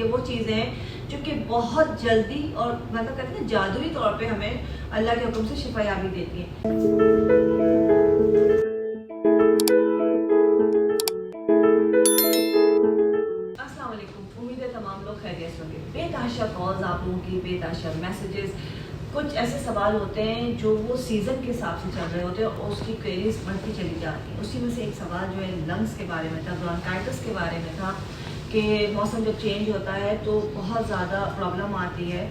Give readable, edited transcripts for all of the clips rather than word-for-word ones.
ये वो चीज़ें हैं जो कि बहुत जल्दी और मतलब कहते हैं जादुई तौर पे हमें अल्लाह के हुक्म से शिफायाबी देती हैं। अस्सलाम वालेकुम, उम्मीद है तमाम लोग खैरियत होंगे। बेतहाशा कॉल्स आप लोगों की, बेतहाशा मैसेजेस, कुछ ऐसे सवाल होते हैं जो वो सीज़न के हिसाब से चल रहे होते हैं और उसकी क्वेरीज बढ़ती चली जाती हैं। उसी में से एक सवाल जो है लंग्स के बारे में था, ब्रोंकाइटिस के बारे में था कि मौसम जब चेंज होता है तो बहुत ज़्यादा प्रॉब्लम आती है,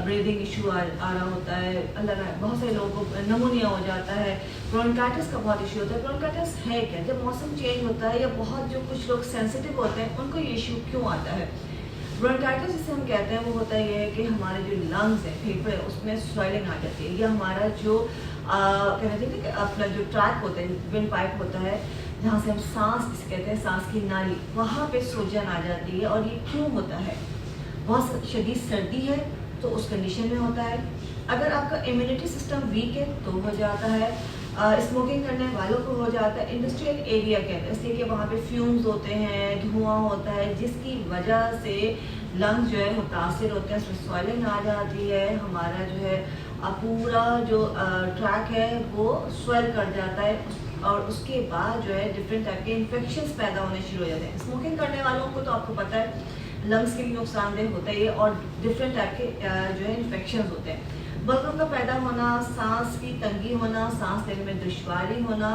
ब्रीदिंग इशू आ रहा होता है, अल्लाह ना बहुत सारे लोगों को नमूनिया हो जाता है, ब्रोंकाइटिस का बहुत इशू होता है। ब्रोंकाइटिस है क्या? जब मौसम चेंज होता है या बहुत जो कुछ लोग सेंसिटिव होते हैं उनको ये इशू क्यों आता है? ब्रोंकाइटिस जिसे हम कहते हैं वो होता ये है कि हमारे जो लंग्स हैं, फेफड़े, उसमें स्वेलिंग आ जाती है या हमारा जो कहना चाहिए कि अपना जो ट्रैक होता है, विंड पाइप होता है जहाँ से हम सांस जिसे कहते हैं, सांस की नाली, वहाँ पे सूजन आ जाती है। और ये क्यों होता है? बहुत शदीद सर्दी है तो उस कंडीशन में होता है। अगर आपका इम्यूनिटी सिस्टम वीक है तो हो जाता है। स्मोकिंग करने वालों को हो जाता है। इंडस्ट्रियल एरिया के अंदर, इसलिए कि वहाँ पे फ्यूम्स होते हैं, धुआं होता है, जिसकी वजह से लंग्स जो है मुतासर होते हैं, उसमें स्वेलिंग आ जाती है, हमारा जो है पूरा जो ट्रैक है वो स्वेल कर जाता है और उसके बाद जो है डिफरेंट टाइप के इन्फेक्शंस पैदा होने शुरू हो जाते हैं। स्मोकिंग करने वालों को तो आपको पता है लंग्स के लिए नुकसानदेह होता है ये, और डिफरेंट टाइप के जो है इन्फेक्शंस होते हैं। बलगम का पैदा होना, सांस की तंगी होना, सांस लेने में दुश्वारी होना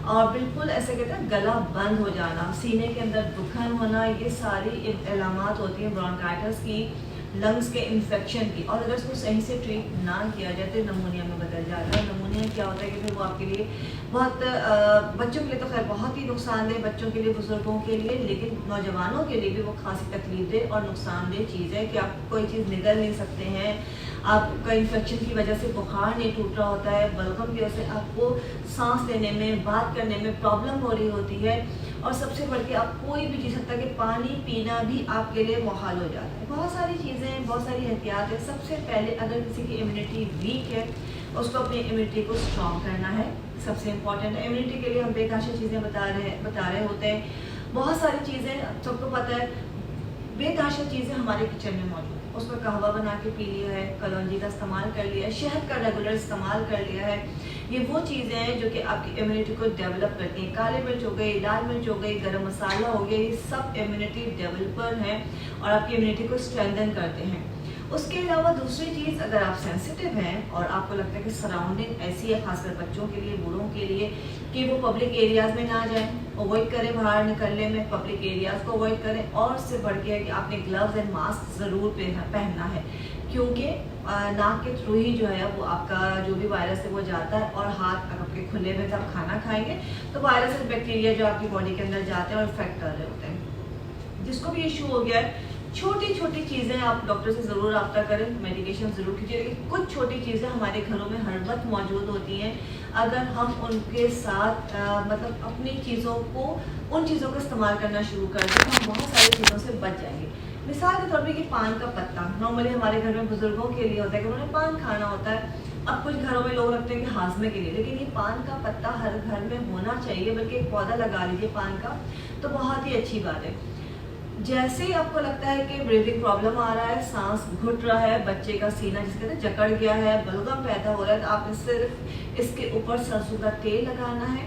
और बिल्कुल ऐसे कहते हैं गला बंद हो जाना, सीने के अंदर दुखन होना, ये सारी अलामात होती हैं ब्रोंकाइटिस की, लंग्स के इन्फेक्शन की। और अगर इसको सही से ट्रीट ना किया जाए तो नमूनिया में बदल जाता है। नमूनिया क्या होता है कि फिर वो आपके लिए बहुत बच्चों के लिए तो खैर बहुत ही नुकसानदेह, बच्चों के लिए, बुजुर्गों के लिए, लेकिन नौजवानों के लिए भी वो खासी तकलीफदेह और नुकसानदेह चीज़ है कि आप कोई चीज़ निगल नहीं सकते हैं, आपका इन्फेक्शन की वजह से बुखार नहीं टूट रहा होता है, बलगम की वजह से आपको सांस लेने में, बात करने में प्रॉब्लम हो रही होती है, और सबसे बढ़ के आप कोई भी चीज़ सकता है कि पानी पीना भी आपके लिए मुहाल हो जाता है। बहुत सारी चीज़ें, बहुत सारी एहतियात है। सबसे पहले अगर किसी की इम्यूनिटी वीक है उसको अपनी इम्यूनिटी को स्ट्रॉन्ग करना है, सबसे इम्पॉर्टेंट है। इम्यूनिटी के लिए हम बेतहाशा चीज़ें बता रहे होते हैं, बहुत सारी चीज़ें सबको पता है, बेतहाशा चीज़ें हमारे किचन में मौजूद है। उसमें कहवा बना के पी लिया है, कलौंजी का इस्तेमाल कर लिया है, शहद का रेगुलर इस्तेमाल कर लिया है। ये वो चीज़ें हैं जो कि आपकी इम्यूनिटी को डेवलप करती हैं। काली मिर्च हो गई, लाल मिर्च हो गई, गरम मसाला हो गया, ये सब इम्यूनिटी डेवलपर हैं और आपकी इम्यूनिटी को स्ट्रेंथन करते हैं। उसके अलावा दूसरी चीज़, अगर आप सेंसिटिव हैं और आपको लगता है कि सराउंडिंग ऐसी है, खासकर बच्चों के लिए, बूढ़ों के लिए, कि वो पब्लिक एरियाज़ में ना जाएं, अवॉइड करें बाहर निकलने में, पब्लिक एरियाज़ को अवॉइड करें। और उससे बढ़ के है कि आपने ग्लव्स एंड मास्क ज़रूर पहनना है, क्योंकि नाक के थ्रू ही जो है वो आपका जो भी वायरस है वो जाता है, और हाथ आपके खुले में जब खाना खाएंगे तो वायरस और बैक्टीरिया जो आपकी बॉडी के अंदर जाते हैं और इफेक्ट कर रहे होते हैं। जिसको भी इशू हो गया है, छोटी छोटी चीज़ें आप डॉक्टर से ज़रूर रब्ता करें, मेडिकेशन ज़रूर कीजिए। कुछ छोटी चीज़ें हमारे घरों में हर वक्त मौजूद होती हैं, अगर हम उनके साथ मतलब अपनी चीज़ों को, उन चीज़ों का इस्तेमाल करना शुरू कर दें तो हम बहुत सारी चीज़ों से बच जाएंगे। मिसाल के तौर पे कि पान का पत्ता नॉर्मली हमारे घर में बुजुर्गों के लिए होता है कि उन्होंने पान खाना होता है। अब कुछ घरों में लोग रखते हैं कि हाजमे के लिए, लेकिन ये पान का पत्ता हर घर में होना चाहिए, बल्कि एक पौधा लगा लीजिए पान का, तो बहुत ही अच्छी बात है। जैसे ही आपको लगता है कि ब्रीदिंग प्रॉब्लम आ रहा है, सांस घुट रहा है, बच्चे का सीना जिसके कहते हैं जकड़ गया है, बलगम पैदा हो रहा है, तो आपने सिर्फ इसके ऊपर सरसों का तेल लगाना है,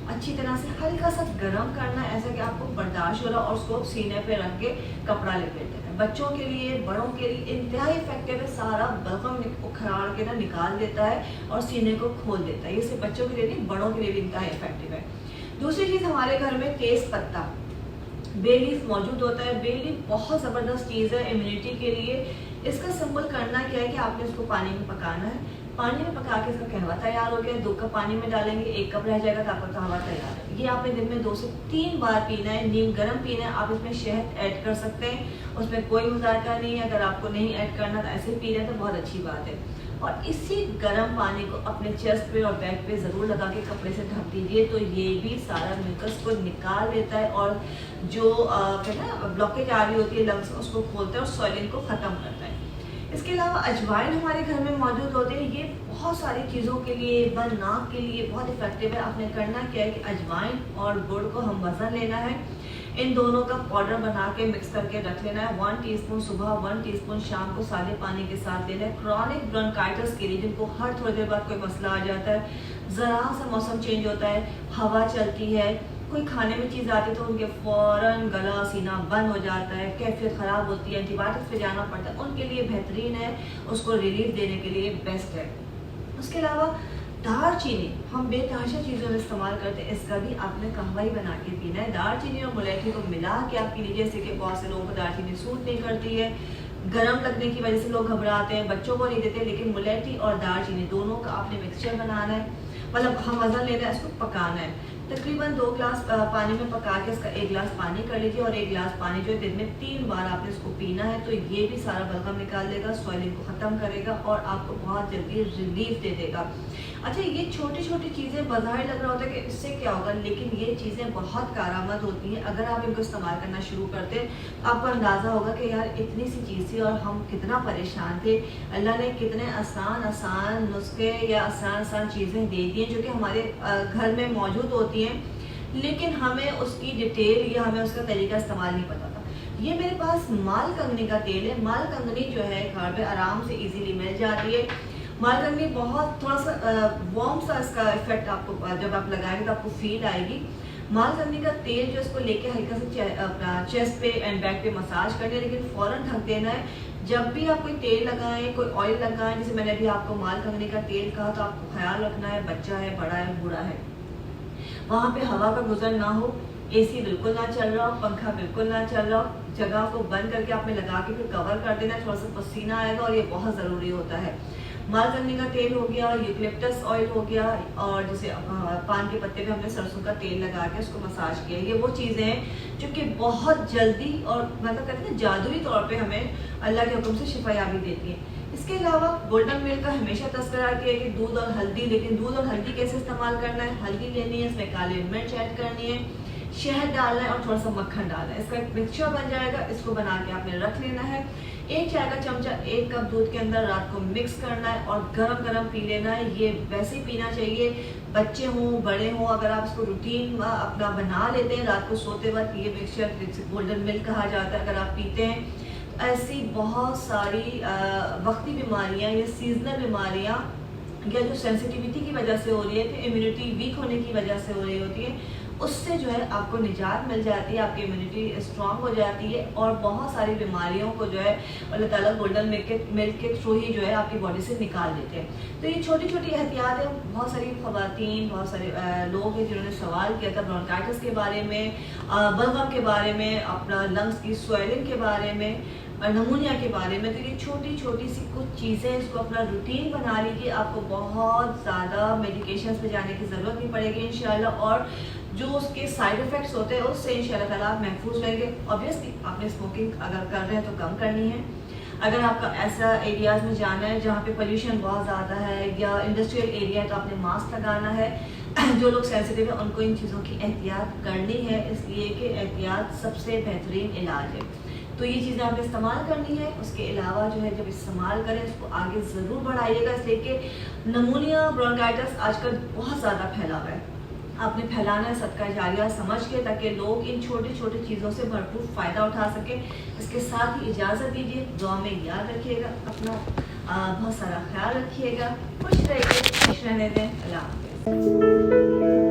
अच्छी तरह से हल्का सा गर्म करना है, ऐसा कि आपको बर्दाश्त हो रहा और उसको सीने पे रख के कपड़ा लपेट देना है। बच्चों के लिए, बड़ों के लिए इंतहाई इफेक्टिव है, सारा बलगम उखड़ाड़ के ना निकाल देता है और सीने को खोल देता है। ये सिर्फ बच्चों के लिए नहीं, बड़ों के लिए भी इंतहाई इफेक्टिव है। दूसरी चीज़, हमारे घर में तेज पत्ता, बे लीफ मौजूद होता है। बे लीफ बहुत ज़बरदस्त चीज़ है इम्यूनिटी के लिए। इसका सिंपल करना क्या है कि आपने इसको पानी में पकाना है, पानी में पका के इसका कहवा तैयार हो गया, 2 कप पानी में डालेंगे, 1 कप रह जाएगा तो आपका कहवा तैयार है। ये आपने दिन में 2 से 3 बार पीना है, नीम गर्म पीना है। आप इसमें शहद ऐड कर सकते हैं, उसमें कोई मुज़ायका नहीं है। अगर आपको नहीं ऐड करना तो ऐसे पी रहे हैं तो बहुत अच्छी बात है। और इसी गर्म पानी को अपने चेस्ट पे और बैक पे ज़रूर लगा के कपड़े से ढक दीजिए, तो ये भी सारा म्यूकस को निकाल देता है और जो कहते हैं ब्लॉकेज आ रही होती है लंग्स में, उसको खोलता है और स्वेलिंग को ख़त्म करता है। इसके अलावा अजवाइन हमारे घर में मौजूद होते हैं, ये बहुत सारी चीज़ों के लिए, नाक के लिए बहुत इफेक्टिव है। आपने करना क्या है कि अजवाइन और गुड़ को हम वज़न लेना है, इन दोनों का पाउडर बना के मिक्स करके रख लेना है। 1 टीस्पून सुबह, 1 टीस्पून शाम को सादे पानी के साथ लेना है। क्रॉनिक ब्रोंकाइटिस के लिए, जिनको हर थोड़ी देर बाद कोई मसला आ जाता है, ज़रा सा मौसम चेंज होता है, हवा चलती है, कोई खाने में चीज़ आती है तो उनके फ़ौरन गला सीना बंद हो जाता है, कैफियत ख़राब होती है, एंटीबायोटिक्स पे जाना पड़ता है, उनके लिए बेहतरीन है, उसको रिलीफ देने के लिए बेस्ट है। उसके अलावा दालचीनी हम बेतहाशा चीज़ों में इस्तेमाल करते हैं, इसका भी आपने कहवा ही बना के पीना है। दालचीनी और मुलैठी को मिला के आप पी लीजिए, जैसे कि बहुत से लोगों को दालचीनी सूट नहीं करती है, गर्म लगने की वजह से लोग घबराते हैं, बच्चों को नहीं देते, लेकिन मुलैठी और दालचीनी दोनों का आपने मिक्सचर बनाना है, मतलब हम वज़न लेना है, इसको पकाना है। तकरीबन 2 गिलास पानी में पका के इसका 1 गिलास पानी कर लीजिए, और 1 गिलास पानी जो है दिन में 3 बार आपने इसको पीना है। तो ये भी सारा बलगम निकाल देगा, स्वेलिंग को ख़त्म करेगा और आपको बहुत जल्दी रिलीफ दे देगा। अच्छा, ये छोटी छोटी चीज़ें बाज़ाहिर लग रहा होता है कि इससे क्या होगा, लेकिन ये चीज़ें बहुत कारआमद होती हैं। अगर आप इनको इस्तेमाल करना शुरू करते हैं तो आपको अंदाज़ा होगा कि यार इतनी सी चीज़ थी और हम कितना परेशान थे। अल्लाह ने कितने आसान आसान नुस्खे या आसान आसान चीज़ें दे दी हैं जो कि हमारे घर में मौजूद होती हैं, लेकिन हमें उसकी डिटेल या हमें उसका तरीका इस्तेमाल नहीं पता था। ये मेरे पास माल कंगनी का तेल है। माल कंगनी जो है घर पे आराम से इजीली मिल जाती है। माल कंगनी बहुत थोड़ा सा वार्म सा इसका इफेक्ट आपको जब आप लगाएंगे तो आपको फील आएगी। माल कंगनी का तेल जो इसको लेके हल्का सा अपना चेस्ट पे एंड बैक पे मसाज करना है, लेकिन फ़ौरन ढक देना है। जब भी आप कोई तेल लगाएं, कोई ऑयल लगाएं, जैसे मैंने अभी आपको माल कंगनी का तेल कहा, तो आपको ख्याल रखना है बच्चा है, बड़ा है, बूढ़ा है, वहाँ पे हवा का गुजर ना हो, एसी बिल्कुल ना चल रहा हो, पंखा बिल्कुल ना चल रहा हो। जगह को बंद करके आपने लगा के फिर कवर कर देना है, थोड़ा सा पसीना आएगा और ये बहुत ज़रूरी होता है। माल कंगनी का तेल हो गया, यूकलिप्टस ऑयल हो गया, और जैसे पान के पत्ते पे हमने सरसों का तेल लगा के उसको मसाज किया। ये वो चीज़ें हैं जो कि बहुत जल्दी और मतलब कहते हैं जादुई तौर पे हमें अल्लाह के हुक्म से शिफायाबी देती हैं। इसके अलावा गोल्डन मिल्क का हमेशा तस्करा किया कि दूध और हल्दी, लेकिन दूध और हल्दी कैसे इस्तेमाल करना है, हल्दी लेनी है, इसमें काली मिर्च ऐड करनी है, शहद डालना है और थोड़ा सा मक्खन डालना है। इसका एक मिक्सचर बन जाएगा, इसको बना के आपने रख लेना है। 1 चाय का चमचा 1 कप दूध के अंदर रात को मिक्स करना है और गरम गरम पी लेना है। ये वैसे ही पीना चाहिए, बच्चे हों बड़े हों, अगर आप इसको रूटीन अपना बना लेते हैं रात को सोते वक्त, ये मिक्सचर गोल्डन मिल्क कहा जाता है, अगर आप पीते हैं, ऐसी बहुत सारी वक्ती बीमारियां या सीजनल बीमारियां या जो सेंसिटिविटी की वजह से हो रही है, तो इम्यूनिटी वीक होने की वजह से हो रही होती है, उससे जो है आपको निजात मिल जाती है, आपकी इम्यूनिटी स्ट्रांग हो जाती है और बहुत सारी बीमारियों को जो है अल्लाह ताला गोल्डन मिल्क के थ्रू ही जो है आपकी बॉडी से निकाल देते हैं। तो ये छोटी छोटी एहतियात है। बहुत सारी ख़वातीन, बहुत सारे लोग हैं जिन्होंने सवाल किया था ब्रोंकाइटिस के बारे में, बलगम के बारे में, अपना लंग्स की स्वेलिंग के बारे में, नमूनिया के बारे में। तो ये छोटी छोटी सी कुछ चीज़ें, इसको अपना रूटीन बना लीजिए, आपको बहुत ज़्यादा मेडिकेशंस पे जाने की ज़रूरत नहीं पड़ेगी इंशाल्लाह, और जो उसके साइड इफ़ेक्ट्स होते हैं उससे इंशाल्लाह ताला आप महफूज रहेंगे। ऑब्वियसली आपने स्मोकिंग अगर कर रहे हैं तो कम करनी है। अगर आपका ऐसा एरियाज़ में जाना है जहाँ पे पोल्यूशन बहुत ज़्यादा है या इंडस्ट्रियल एरिया है, तो आपने मास्क लगाना है। जो लोग सेंसिटिव है उनको इन चीज़ों की एहतियात करनी है, इसलिए कि एहतियात सबसे बेहतरीन इलाज है। तो ये चीज़ें आपने इस्तेमाल करनी है। उसके अलावा जो है जब इस्तेमाल करें उसको आगे ज़रूर बढ़ाइएगा, इसलिए कि नमूनिया ब्रोंकाइटिस आजकल बहुत ज़्यादा फैला हुआ है। आपने फैलाना है सदका जारिया समझ के, ताकि लोग इन छोटी छोटी चीज़ों से भरपूर फ़ायदा उठा सकें। इसके साथ ही इजाज़त दीजिए, दुआ में याद रखिएगा, अपना बहुत सारा ख्याल रखिएगा, खुश रहिए, खुश रहने दें। अल्लाह हाफ़िज़।